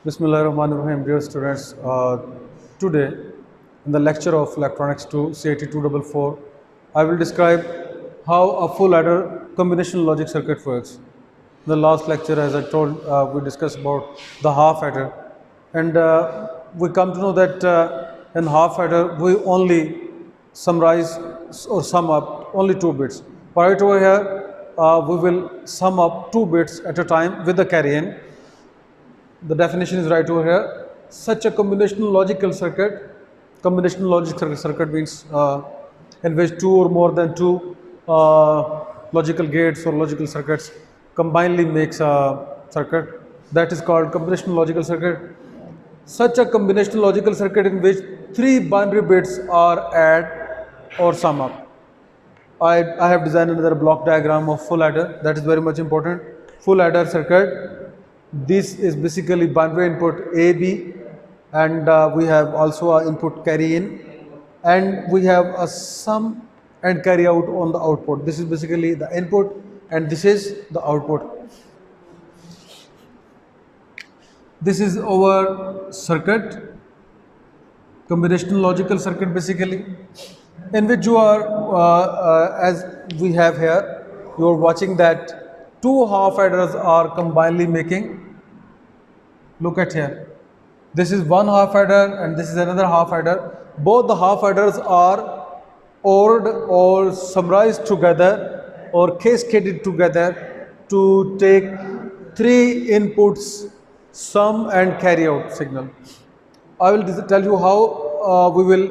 Bismillahirrahmanirrahim, dear students. Today, in the lecture of Electronics 2, CIT 244, I will describe how a full adder combination logic circuit works. In the last lecture, as I told, we discussed about the half adder, and we come to know that in half adder we only summarize or sum up only 2 bits. Right over here, we will sum up 2 bits at a time with the carry in. The definition is right over here. Such a combinational logical circuit means in which two or more than two logical gates or logical circuits combinedly makes a circuit. That is called combinational logical circuit. Such a combinational logical circuit in which 3 binary bits are add or sum up. I have designed another block diagram of full adder. That is very much important. Full adder circuit. This is basically binary input A, B, and we have also an input carry in, and we have a sum and carry out on the output. This is basically the input, and this is the output. This is our circuit, combinational logical circuit basically, in which you are, as we have here, you are watching that two half adders are combinedly making. Look at here. This is one half adder and this is another half adder. Both the half adders are ORed or summarized together or cascaded together to take 3 inputs, sum and carry out signal. I will tell you how we will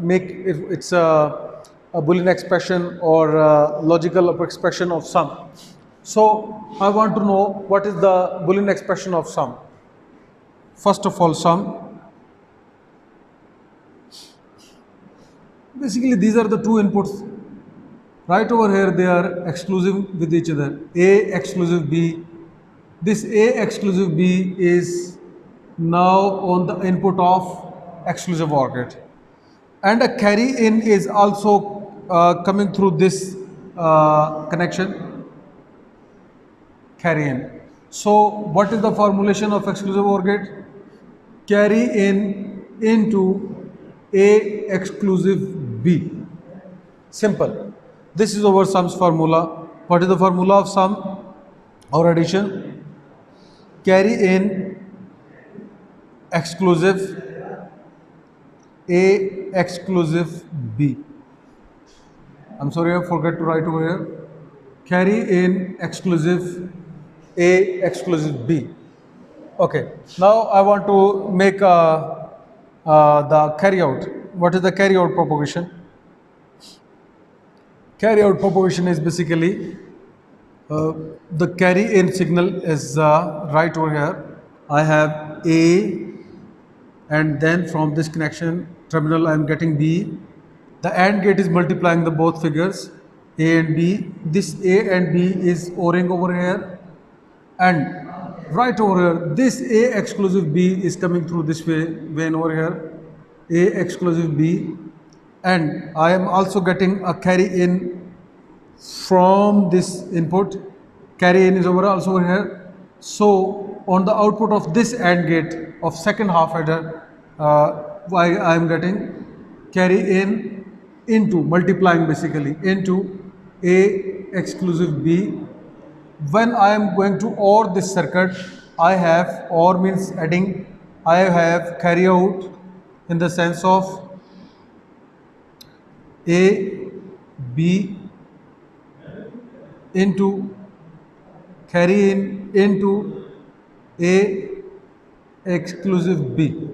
make it's a Boolean expression or logical expression of sum. So I want to know what is the Boolean expression of sum. First of all, sum. Basically, these are the two inputs. Right over here, they are exclusive with each other. A exclusive B. This A exclusive B is now on the input of exclusive OR gate. And a carry in is also coming through this connection. Carry in. So, what is the formulation of exclusive OR gate? Carry in into A exclusive B. Simple. This is our sums formula. What is the formula of sum or addition? Carry in exclusive A exclusive B. I'm sorry, I forgot to write over here. Carry in exclusive A exclusive B. Okay, now I want to make the carry out. What is the carry out propagation? Carry out propagation is basically the carry in signal is right over here. I have A, and then from this connection terminal I am getting B. The AND gate is multiplying the both figures A and B. This A and B is ORing over here, and right over here, this A exclusive B is coming through this vein over here, A exclusive B, and I am also getting a carry in from this input. Carry in is also over here. So on the output of this AND gate of second half adder, I am getting carry in into multiplying basically into A exclusive B. When I am going to OR this circuit, I have OR means adding, I have carry out in the sense of A, B into carry in into A exclusive B.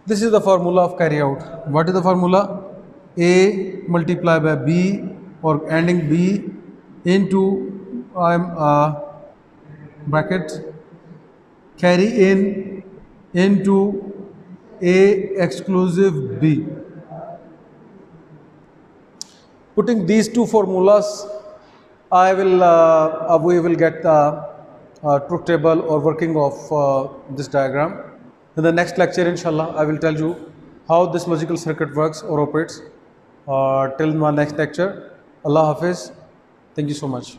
This is the formula of carry out. What is the formula? A multiplied by B or ending B into bracket carry in into A exclusive B. Putting these two formulas, we will get the truth table or working of this diagram. In the next lecture, inshallah, I will tell you how this logical circuit works or operates. Till my next lecture. Allah Hafiz. Thank you so much.